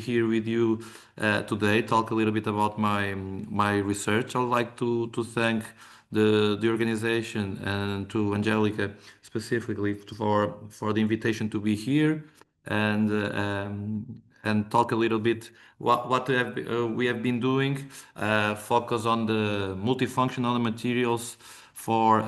here with you today, talk a little bit about my research. I'd like to thank the organization and to Angelica specifically for the invitation to be here and talk a little bit what we have been doing. Focus on the multifunctional materials for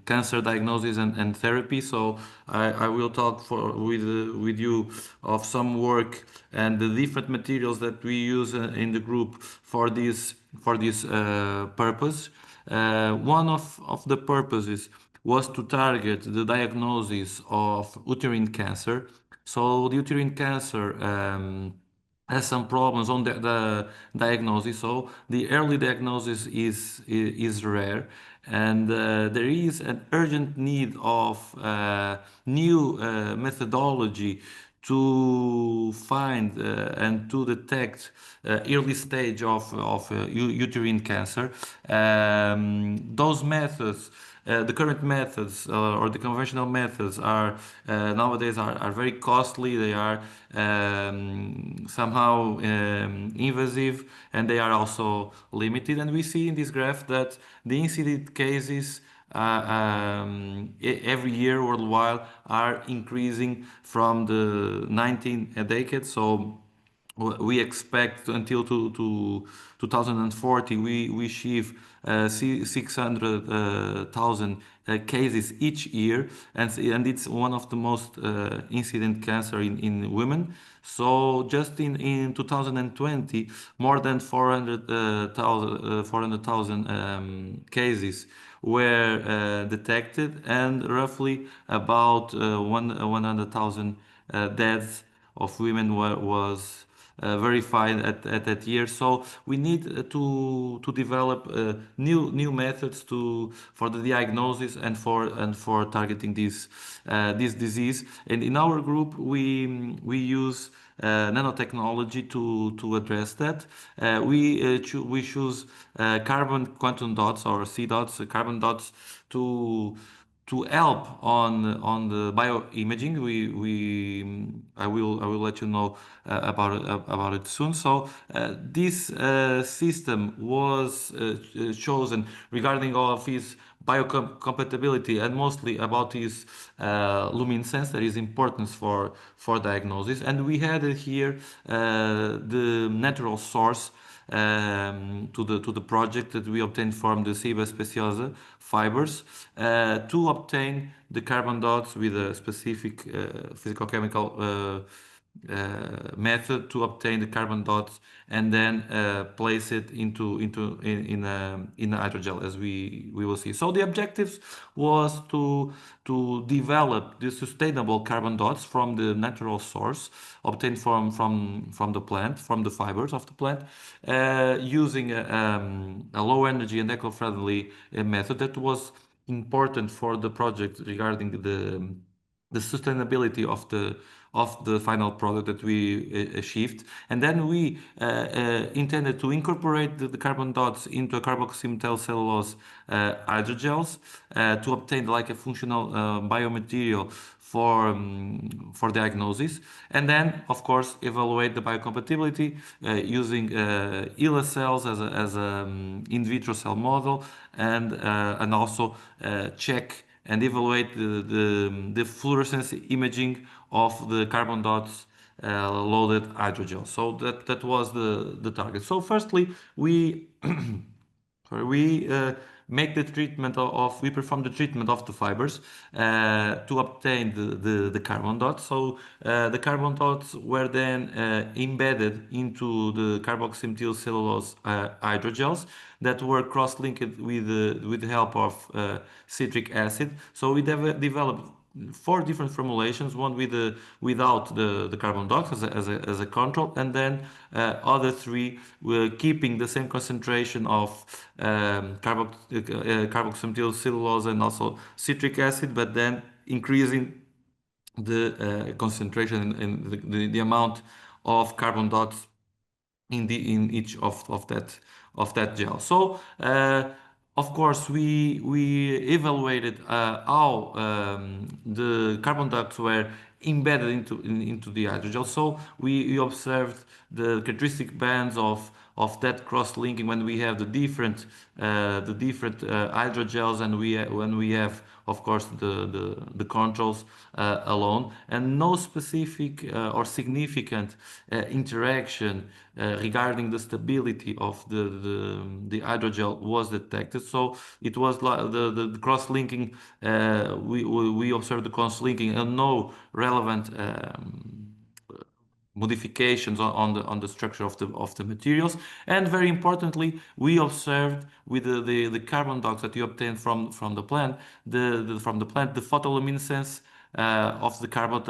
cancer diagnosis and therapy. So I will talk with you of some work and the different materials that we use in the group for this purpose. One of the purposes was to target the diagnosis of uterine cancer. So the uterine cancer has some problems on the diagnosis. So the early diagnosis is rare, and there is an urgent need of new methodology to find and to detect early stage of uterine cancer. Those methods, the current methods or the conventional methods are nowadays are very costly. They are somehow invasive, and they are also limited. And we see in this graph that the incident cases every year worldwide are increasing from the 19th decade. So we expect until to 2040 we achieve 600,000 cases each year, and it's one of the most incident cancer in women. So just in 2020, more than 400,000 cases were detected, and roughly about 100,000 deaths of women was verified at that year. So we need to develop new methods for the diagnosis and for targeting this disease. And in our group, we use nanotechnology to address that. We choose carbon quantum dots or C dots, carbon dots to help on the bioimaging. I will let you know about it soon. So this system was chosen regarding all of his biocompatibility and mostly about his luminescence, that is importance for diagnosis. And we had here the natural source to the project that we obtained from the Ciba speciosa fibers to obtain the carbon dots with a specific physical-chemical method to obtain the carbon dots and then place it in a hydrogel, as we will see. So the objectives was to develop the sustainable carbon dots from the natural source obtained from the plant, from the fibers of the plant, using a low energy and eco-friendly method that was important for the project regarding the sustainability of the final product that we achieved. And then we intended to incorporate the carbon dots into a carboxymethyl cellulose hydrogels to obtain like a functional biomaterial for diagnosis, and then of course evaluate the biocompatibility using HeLa cells as a in vitro cell model, and also check and evaluate the fluorescence imaging of the carbon dots loaded hydrogel. So that was the target. So firstly, we sorry, make the treatment we perform the treatment of the fibers to obtain the carbon dots. So the carbon dots were then embedded into the carboxymethyl cellulose hydrogels that were cross-linked with the help of citric acid. So we developed four different formulations, one without the carbon dots as a control, and then other three were keeping the same concentration of carboxymethyl cellulose and also citric acid, but then increasing the concentration and the amount of carbon dots in each of that gel. So of course we evaluated how the carbon dots were embedded into the hydrogel. So we observed the characteristic bands of that cross-linking when we have the different hydrogels, and when we have, of course, the controls alone, and no specific or significant interaction regarding the stability of the hydrogel was detected. So it was like the cross-linking, we observed the cross-linking and no relevant modifications on the structure of the materials. And very importantly, we observed with the carbon dioxide that you obtained from the plant, the photoluminescence of the carbon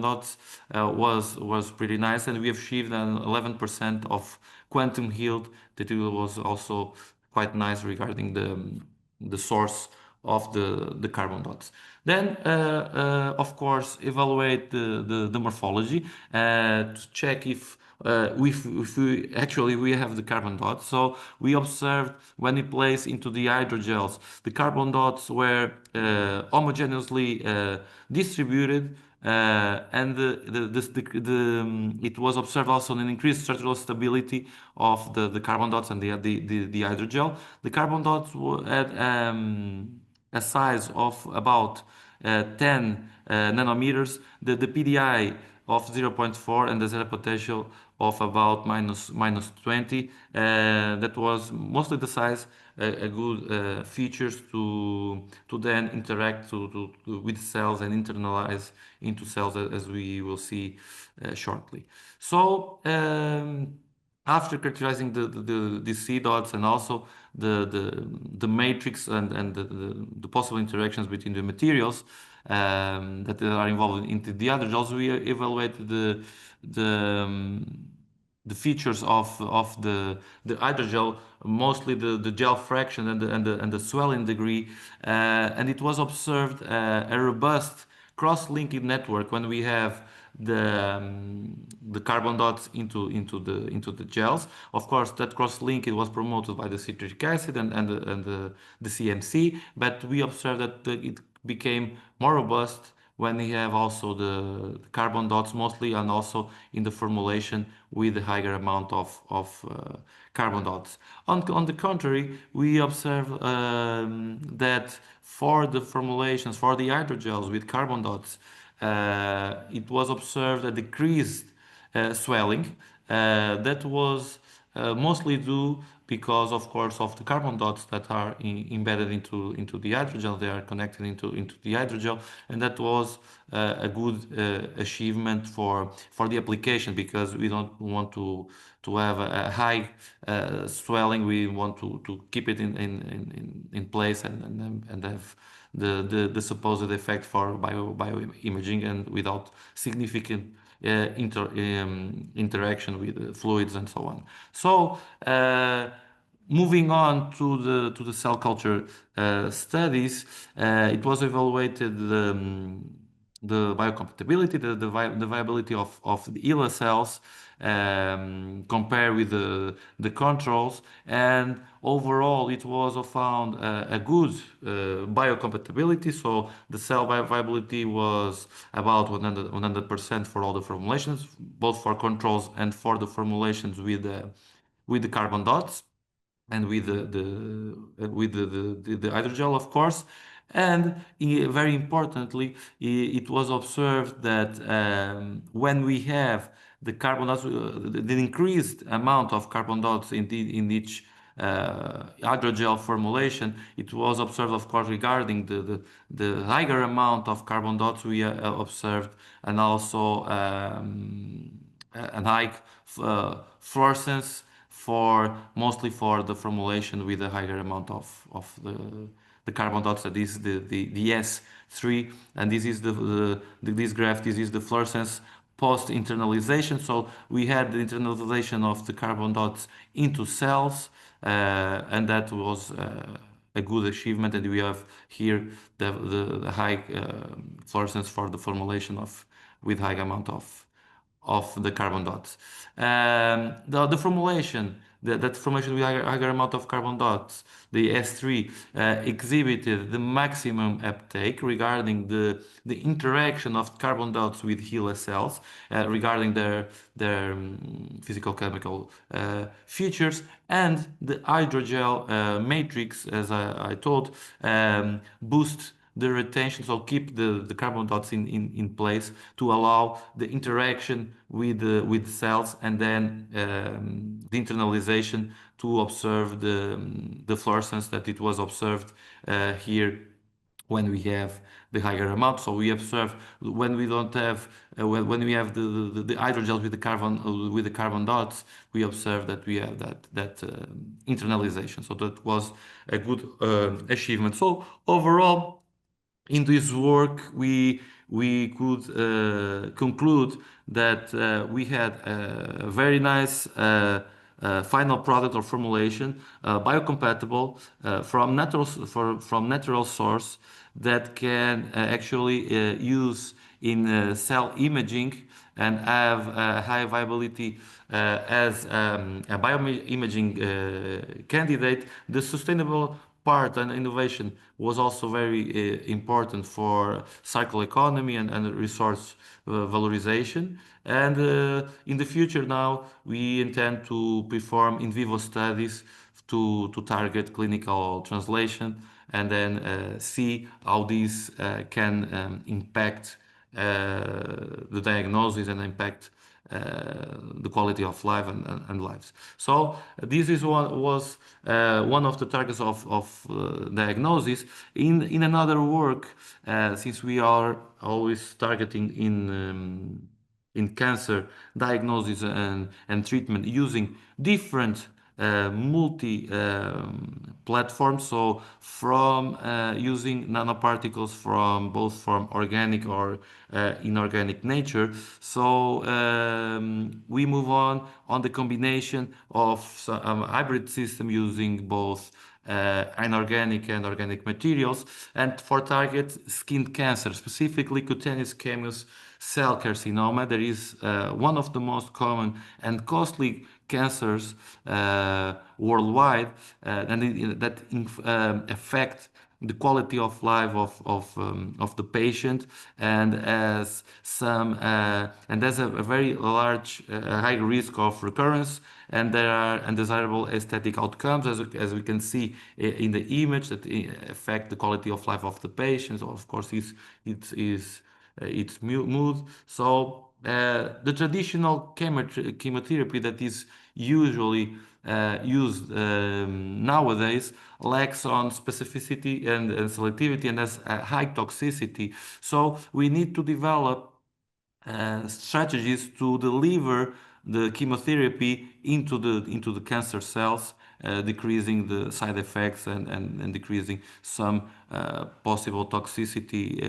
dots was pretty nice, and we achieved an 11% of quantum yield that it was also quite nice regarding the source of the carbon dots. Then, of course, evaluate the morphology to check if we actually we have the carbon dots. So we observed when we place into the hydrogels, the carbon dots were homogeneously distributed, and it was observed also an increased structural stability of the carbon dots and the hydrogel. The carbon dots had a size of about 10 nanometers, the PDI of zero point 0.4, and the zero potential of about minus 20. That was mostly the size, a good features to then interact with cells and internalize into cells, as we will see shortly. So after characterizing the C dots and also the matrix and the possible interactions between the materials that are involved in the hydrogels, we evaluated the um, the features of the hydrogel, mostly the gel fraction and the swelling degree, and it was observed a robust cross-linking network when we have the carbon dots into the gels. Of course, that cross-link, it was promoted by the citric acid and the CMC, but we observed that it became more robust when we have also the carbon dots mostly, and also in the formulation with a higher amount of carbon dots. On the contrary, we observe that for the formulations, for the hydrogels with carbon dots, it was observed a decreased swelling. That was mostly due because, of course, of the carbon dots that are embedded into the hydrogel. They are connected into the hydrogel, and that was a good achievement for the application, because we don't want to have a high swelling. We want to keep it in place and have the supposed effect for bioimaging, and without significant interaction with fluids and so on. So moving on to the cell culture studies, it was evaluated the biocompatibility, the viability of the HeLa cells compared with the controls, and overall it was found a good biocompatibility. So the cell viability was about 100% for all the formulations, both for controls and for the formulations with the carbon dots and with the hydrogel, of course. And very importantly, it was observed that when we have the carbon dots, the increased amount of carbon dots in each hydrogel formulation, it was observed, of course, regarding the higher amount of carbon dots we observed, and also an high fluorescence mostly for the formulation with a higher amount of the carbon dots. That is the S3, and this is this graph. This is the fluorescence post internalization. So we had the internalization of the carbon dots into cells, and that was a good achievement. And we have here the high fluorescence for the formulation with high amount of the carbon dots. The formulation that formation with higher amount of carbon dots, the S3, exhibited the maximum uptake regarding the interaction of carbon dots with HeLa cells, regarding their physical chemical features, and the hydrogel matrix, as I told, boost the retention, so keep the carbon dots in place to allow the interaction with cells, and then the internalization to observe the fluorescence that it was observed here when we have the higher amount. So we observe when we don't have when we have the hydrogels with the carbon dots, we observe that we have that internalization. So that was a good achievement. So overall, in this work, we could conclude that we had a very nice final product or formulation, biocompatible, from natural source, that can actually use in cell imaging, and have high viability as a bioimaging candidate. The sustainable part and innovation was also very important for circular economy and resource valorization. And in the future now, we intend to perform in vivo studies to target clinical translation, and then see how these can impact the diagnosis and impact the quality of life and lives. So this is one of the targets of diagnosis. In another work, since we are always targeting in cancer diagnosis and treatment using different multi platforms, so from using nanoparticles from both from organic or inorganic nature. So we move on the combination of hybrid system using both inorganic and organic materials, and for target skin cancer, specifically cutaneous squamous cell carcinoma. There is one of the most common and costly cancers worldwide, that affect the quality of life of the patient, and as some and there's a very large high risk of recurrence, and there are undesirable aesthetic outcomes, as we can see in the image, that affect the quality of life of the patient. So of course it's mood. So the traditional chemotherapy that is usually used nowadays lacks on specificity and selectivity, and has a high toxicity. So we need to develop strategies to deliver the chemotherapy into the cancer cells, decreasing the side effects, and decreasing some possible toxicity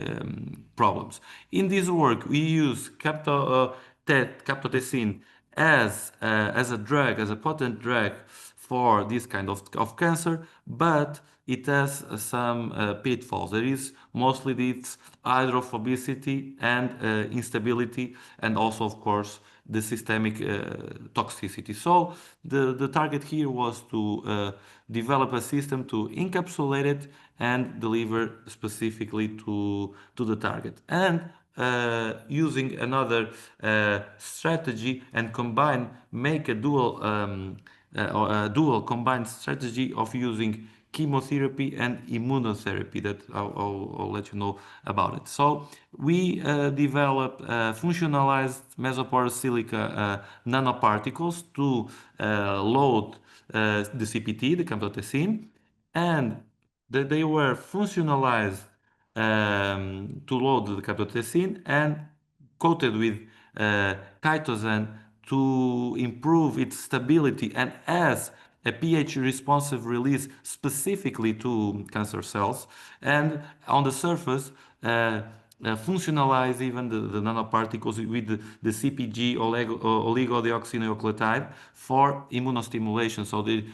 problems. In this work, we use captotecin as a drug, as a potent drug for this kind of cancer, but it has some pitfalls. There is mostly this hydrophobicity and instability, and also, of course, the systemic toxicity. So the target here was to develop a system to encapsulate it and deliver specifically to the target. And using another strategy, and make a dual combined strategy of using chemotherapy and immunotherapy, that I'll let you know about it. So we developed functionalized mesoporous silica nanoparticles to load the CPT, the camptothecin, and they were functionalized to load the camptothecin and coated with chitosan to improve its stability, and as a pH responsive release specifically to cancer cells, and on the surface functionalize even the nanoparticles with the CpG oligodeoxynucleotide for immunostimulation. So this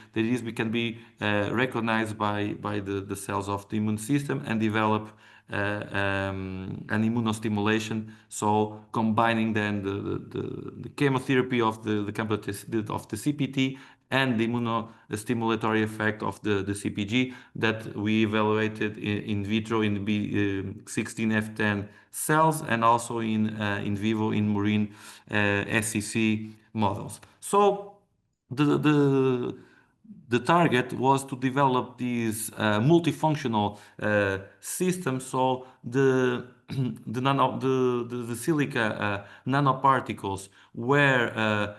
can be recognized by the cells of the immune system, and develop an immunostimulation. So combining then the chemotherapy of the CPT and the immunostimulatory effect of the CPG that we evaluated in vitro in B16F10 cells and also in vivo in murine SCC models. So the target was to develop these multifunctional systems. So the silica nanoparticles were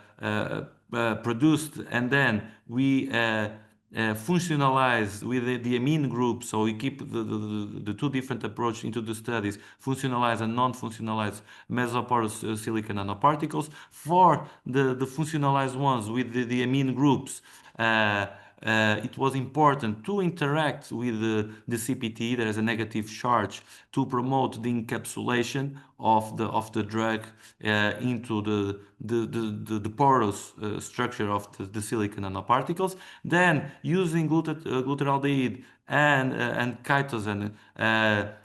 produced, and then we functionalize with the amine group. So we keep the two different approaches into the studies, functionalized and non-functionalized mesoporous silica nanoparticles. For the functionalized ones with the amine groups, it was important to interact with the CPT. There is a negative charge to promote the encapsulation of the drug into the porous structure of the silicon nanoparticles. Then, using glutaraldehyde and chitosan,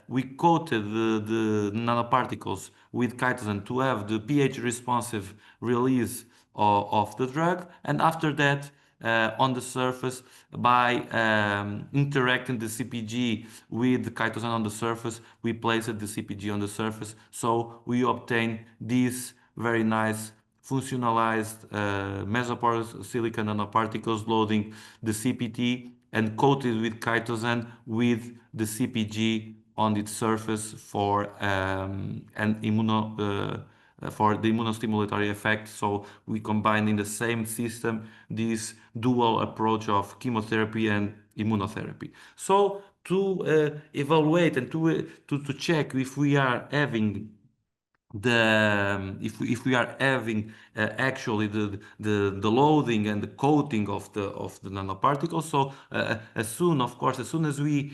we coated the nanoparticles with chitosan to have the pH responsive release of the drug. And after that, on the surface, by interacting the CPG with the chitosan on the surface, we placed the CPG on the surface, so we obtain these very nice functionalized mesoporous silicon nanoparticles loading the CPT and coated with chitosan with the CPG on its surface for an for the immunostimulatory effect. So we combine in the same system this dual approach of chemotherapy and immunotherapy. So to evaluate and to check if we are having if we are having actually the loading and the coating of the nanoparticles. So as soon, of course, as soon as we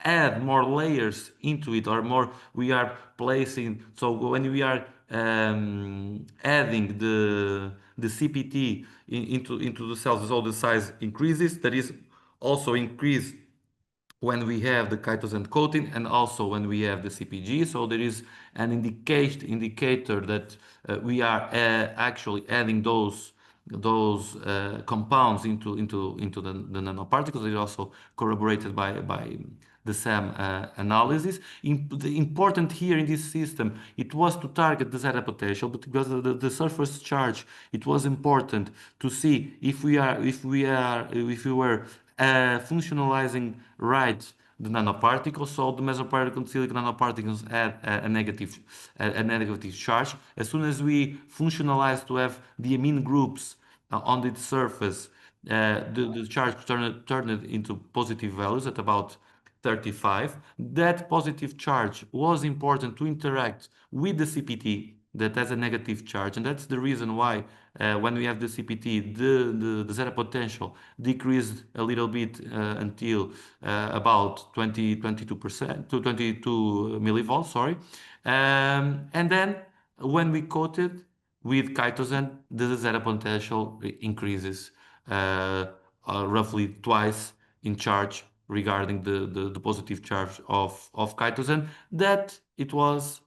add more layers into it, or more we are placing, so when we are adding the CPT into the cells, so the size increases. That is also increase when we have the chitosan coating and also when we have the CPG. So there is an indicator that we are actually adding those compounds into the nanoparticles. It is also corroborated by the SAM analysis. The important here in this system, it was to target the zeta potential, but because of the surface charge, it was important to see if we were functionalizing right the nanoparticles. So the mesoparticle silicon nanoparticles had a negative charge. As soon as we functionalize to have the amine groups on its surface, the charge turned into positive values at about 35. That positive charge was important to interact with the CPT that has a negative charge, and that's the reason why when we have the CPT, the zeta potential decreased a little bit until about 22% to 22 millivolts, sorry. And then when we coat it with chitosan, the zeta potential increases roughly twice in charge regarding the positive charge of chitosan. That it was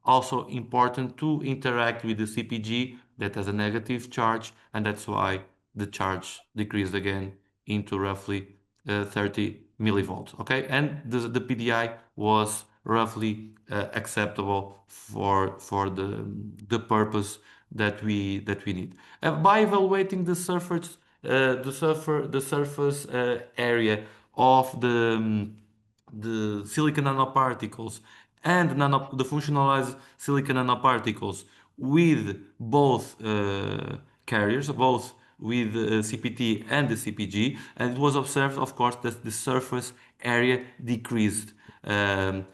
also important to interact with the CPG that has a negative charge, and that's why the charge decreased again into roughly 30 millivolts. Okay, and the PDI was roughly acceptable for the purpose that we need. By evaluating the surface area of the silicon nanoparticles and the functionalized silicon nanoparticles with both carriers, both with CPT and the CPG, and it was observed, of course, that the surface area decreased and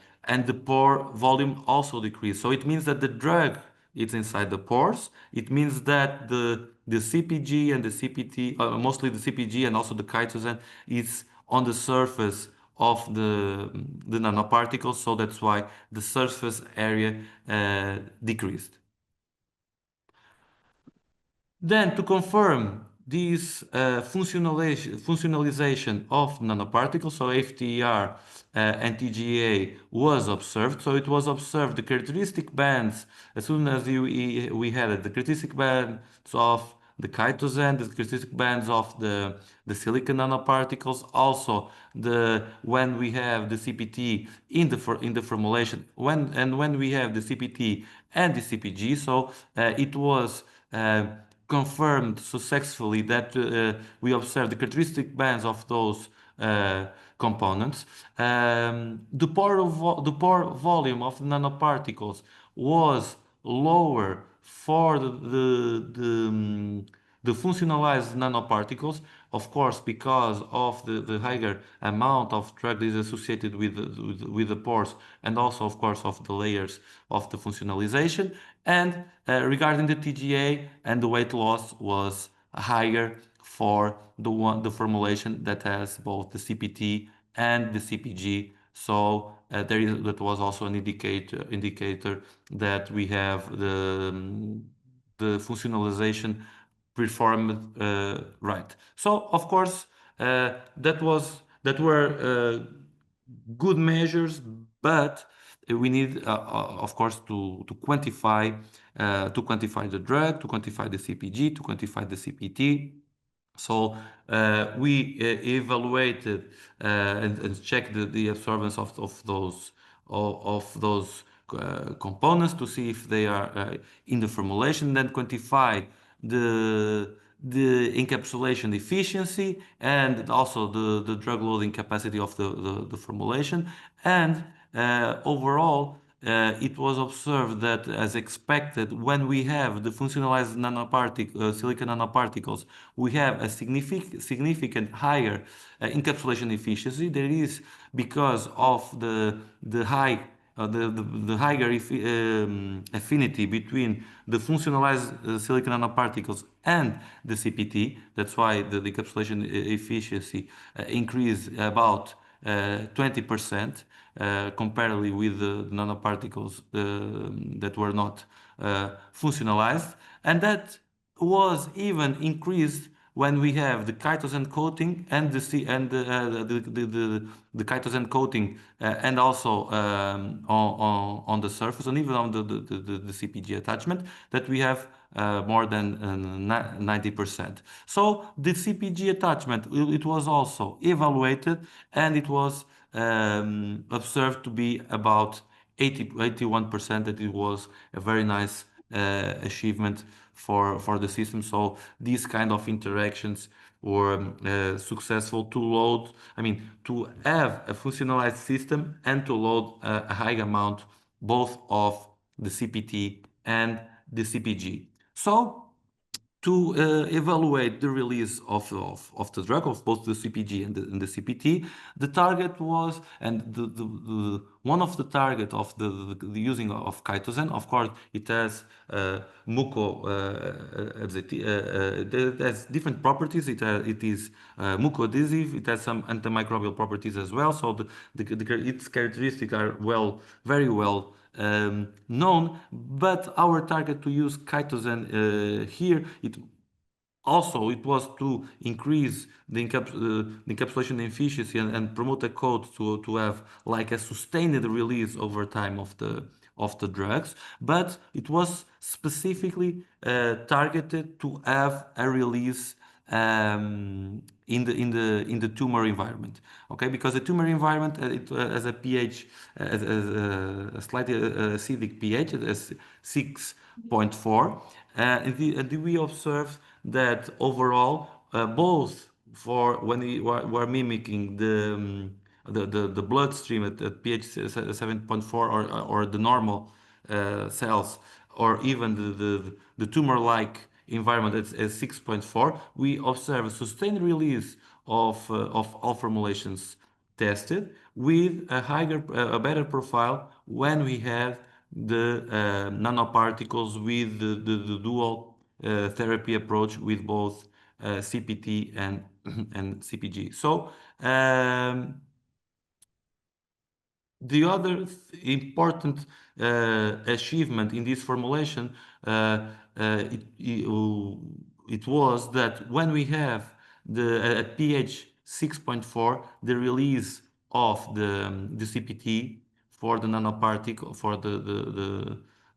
the pore volume also decreased. So it means that the drug is inside the pores. It means that the CPG and the CPT, mostly the CPG and also the chitosan, is on the surface of the nanoparticles. So that's why the surface area decreased. Then, to confirm this functionalization of nanoparticles, so FTER and TGA was observed. So it was observed the characteristic bands, as soon as we had it, the characteristic bands of the chitosan, the characteristic bands of the silicon nanoparticles, also the when we have the CPT in the formulation, when we have the CPT and the CPG. So it was confirmed successfully that we observed the characteristic bands of those uh, components. The pore volume of the nanoparticles was lower for the functionalized nanoparticles, of course, because of the higher amount of drug that is associated with the pores, and also, of course, of the layers of the functionalization. And regarding the TGA, and the weight loss was higher for the formulation that has both the CPT and the CPG. So that was also an indicator that we have the functionalization performed right. So of course that were good measures, but we need of course to quantify the drug, to quantify the CPG, to quantify the CPT. So we evaluated and checked the absorbance of those components to see if they are in the formulation, then quantify the the encapsulation efficiency and also the drug loading capacity of the formulation. And overall, it was observed that, as expected, when we have the functionalized silicon nanoparticles, we have a significant higher encapsulation efficiency. There is because of the higher affinity between the functionalized silicon nanoparticles and the CPT. That's why the encapsulation efficiency increased about 20% comparatively with the nanoparticles that were not functionalized. And that was even increased when we have the chitosan coating and the chitosan coating and also on the surface and even on the CPG attachment, that we have more than 90%. So the CPG attachment, it was also evaluated, and it was observed to be about 81%, that it was a very nice achievement for the system. So these kind of interactions were successful to load, I mean, to have a functionalized system and to load a high amount both of the CPT and the CPG. So to evaluate the release of the drug, of both the CPG and the CPT. The target was, and one of the target of the using of chitosan, of course, it has muco, it has different properties. It is mucoadhesive. It has some antimicrobial properties as well. So its characteristics are very well known, but our target to use chitosan here, it was to increase the encapsulation efficiency and promote a code to have like a sustained release over time of the drugs, but it was specifically targeted to have a release in the tumor environment. Okay, because the tumor environment it has a pH as a slightly acidic pH as 6.4, and we observed that overall both for when we were mimicking the bloodstream at pH 7.4, or the normal cells, or even the tumor-like environment at 6.4, we observe a sustained release of all formulations tested with a better profile when we have the nanoparticles with the dual therapy approach with both CPT and CPG. So the other important achievement in this formulation, it was that when we have at pH 6.4, the release of the CPT for the nanoparticle, for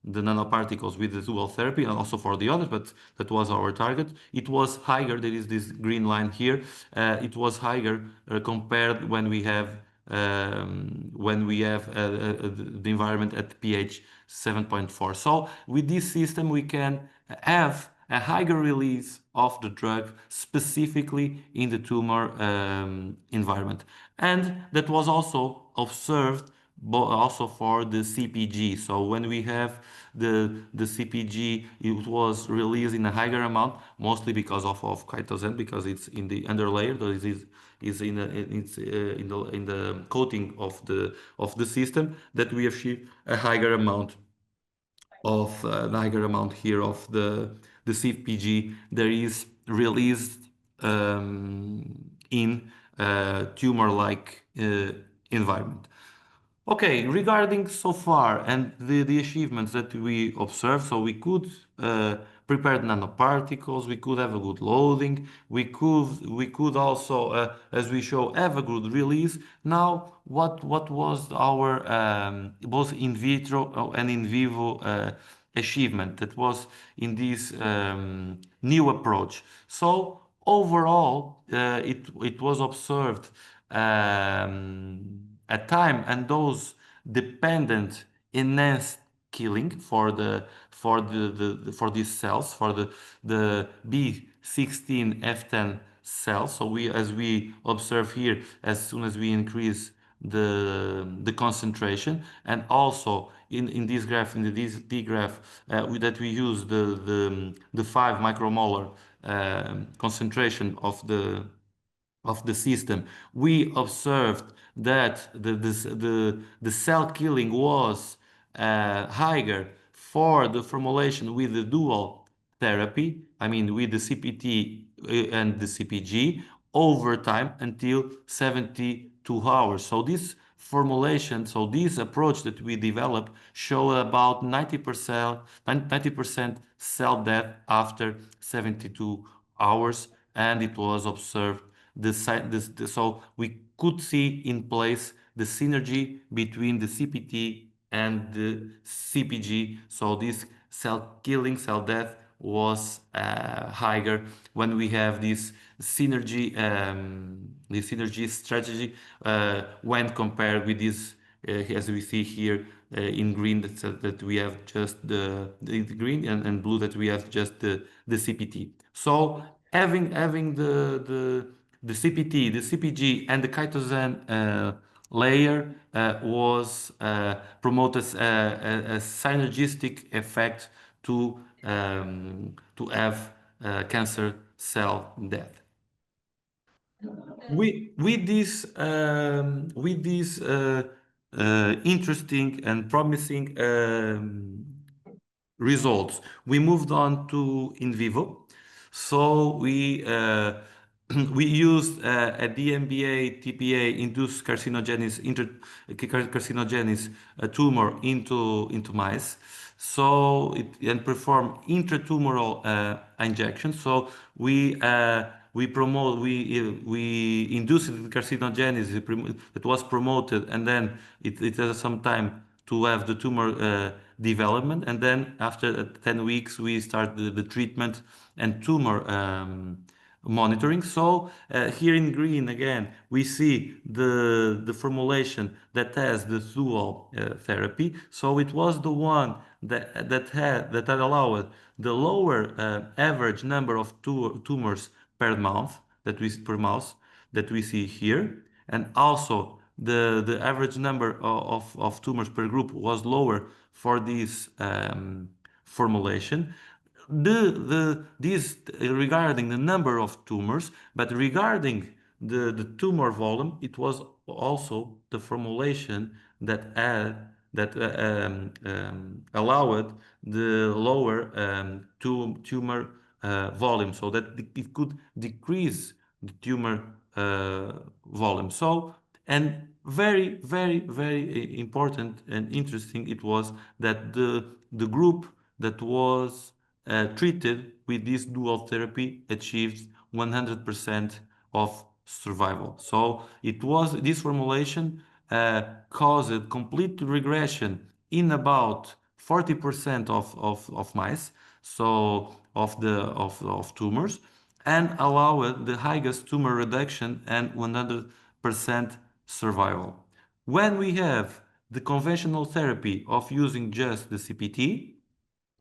the nanoparticles with the dual therapy and also for the others, but that was our target. It was higher. There is this green line here. It was higher compared when we have the environment at pH 7.4. So with this system, we can have a higher release of the drug specifically in the tumor environment. And that was also observed also for the CPG. So when we have the CPG, it was released in a higher amount, mostly because of chitosan, because it's in the underlayer. The disease is in the coating of the system that we achieve a higher amount of the higher amount here of the CPG. There is released in tumor-like environment. Okay, regarding so far and the achievements that we observed, so we could prepare nanoparticles, we could have a good loading, we could also, as we show, have a good release. Now, what was our both in vitro and in vivo achievement that was in this new approach? So overall, it was observed a time and dose dependent enhanced killing for these cells for the B16F10 cells. So we, as we observe here, as soon as we increase the concentration, and also in this graph, in this D graph, that we use the 5 micromolar concentration of the system, we observed that the cell killing was higher for the formulation with the dual therapy, I mean with the CPT and the CPG, over time until 72 hours. So this formulation, so this approach that we developed show about 90% cell death after 72 hours, and it was observed so we could see in place the synergy between the CPT and the CPG. So this cell killing, cell death was higher when we have this synergy strategy when compared with this, as we see here in green, that we have just the green, and blue that we have just the CPT. So having the CPT, the CPG, and the chitosan layer was promoted a synergistic effect to have cancer cell death. With this interesting and promising results, we moved on to in vivo. So we used a DMBA TPA induced carcinogenesis tumor into mice. So it and perform intratumoral injections. So we induced the carcinogenesis that was promoted, and then it has some time to have the tumor development, and then after 10 weeks we start the treatment and tumor monitoring. So here in green again we see the formulation that has the dual therapy. So it was the one that allowed the lower average number of tumors per month per mouse that we see here, and also the average number of tumors per group was lower for this formulation. This regarding the number of tumors, but regarding the tumor volume, it was also the formulation that allowed the lower tumor volume, so that it could decrease the tumor volume. So, and very, very, very important and interesting it was that the group that was treated with this dual therapy achieved 100% of survival. So it was this formulation caused complete regression in about 40% of mice, so of tumors, and allowed the highest tumor reduction and 100% survival. When we have the conventional therapy of using just the CPT,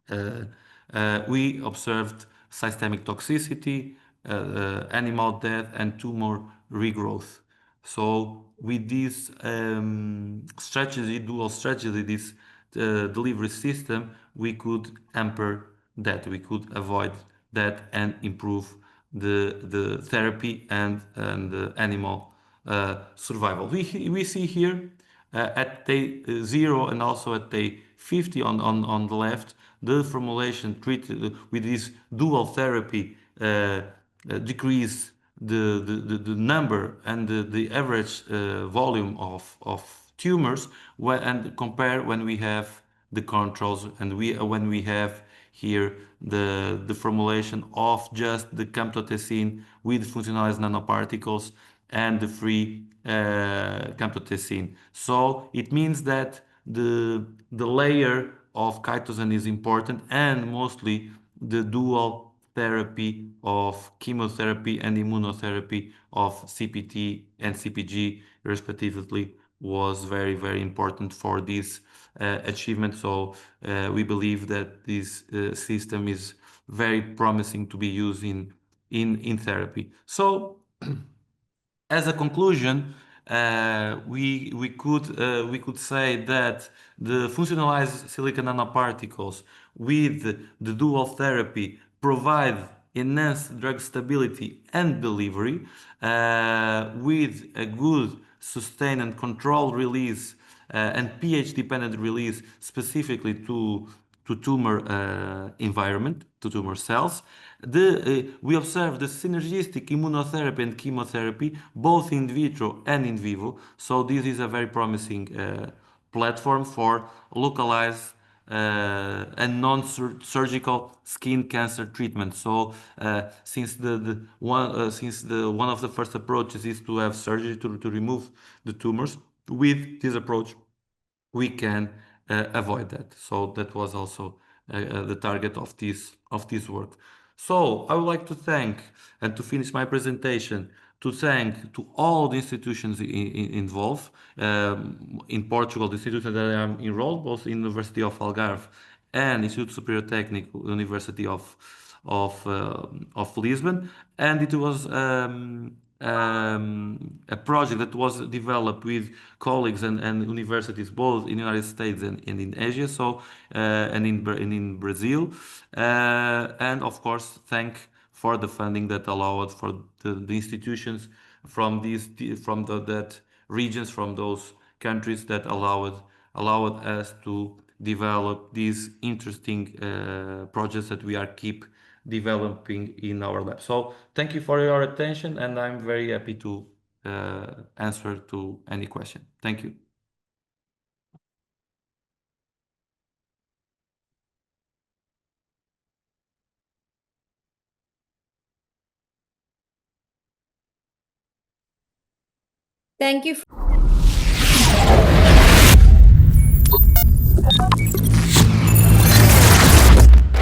uh, we observed systemic toxicity, animal death, and tumor regrowth. So with this strategy, dual strategy, this delivery system, we could hamper that, we could avoid that and improve the therapy and the animal survival. We see here at day 0 and also at day 50 on the left, the formulation treated with this dual therapy decrease the number and the average volume of tumors and compare when we have the controls and when we have here the formulation of just the camptothecin with functionalized nanoparticles and the free camptothecin. So it means that the layer of chitosan is important, and mostly the dual therapy of chemotherapy and immunotherapy of CPT and CPG respectively was very, very important for this achievement. So we believe that this system is very promising to be used in therapy. So as a conclusion, we could say that the functionalized silicon nanoparticles with the dual therapy provide enhanced drug stability and delivery with a good sustained and controlled release and pH-dependent release specifically to tumor environment, to tumor cells. We observe the synergistic immunotherapy and chemotherapy, both in vitro and in vivo. So this is a very promising platform for localized and non-surgical skin cancer treatment. So since the one of the first approaches is to have surgery to remove the tumors, with this approach we can avoid that. So that was also the target of this work. So I would like to thank, and to finish my presentation, to thank to all the institutions involved. In Portugal, the institutions that I am enrolled, both in University of Algarve and Instituto Superior Técnico, University of Lisbon, and it was a project that was developed with colleagues and universities both in the United States and in Asia, so and in Brazil, and of course thank for the funding that allowed for the institutions from that regions, from those countries that allowed us to develop these interesting projects that we are keep developing in our lab. So thank you for your attention, and I'm very happy to answer to any question. Thank you. Thank you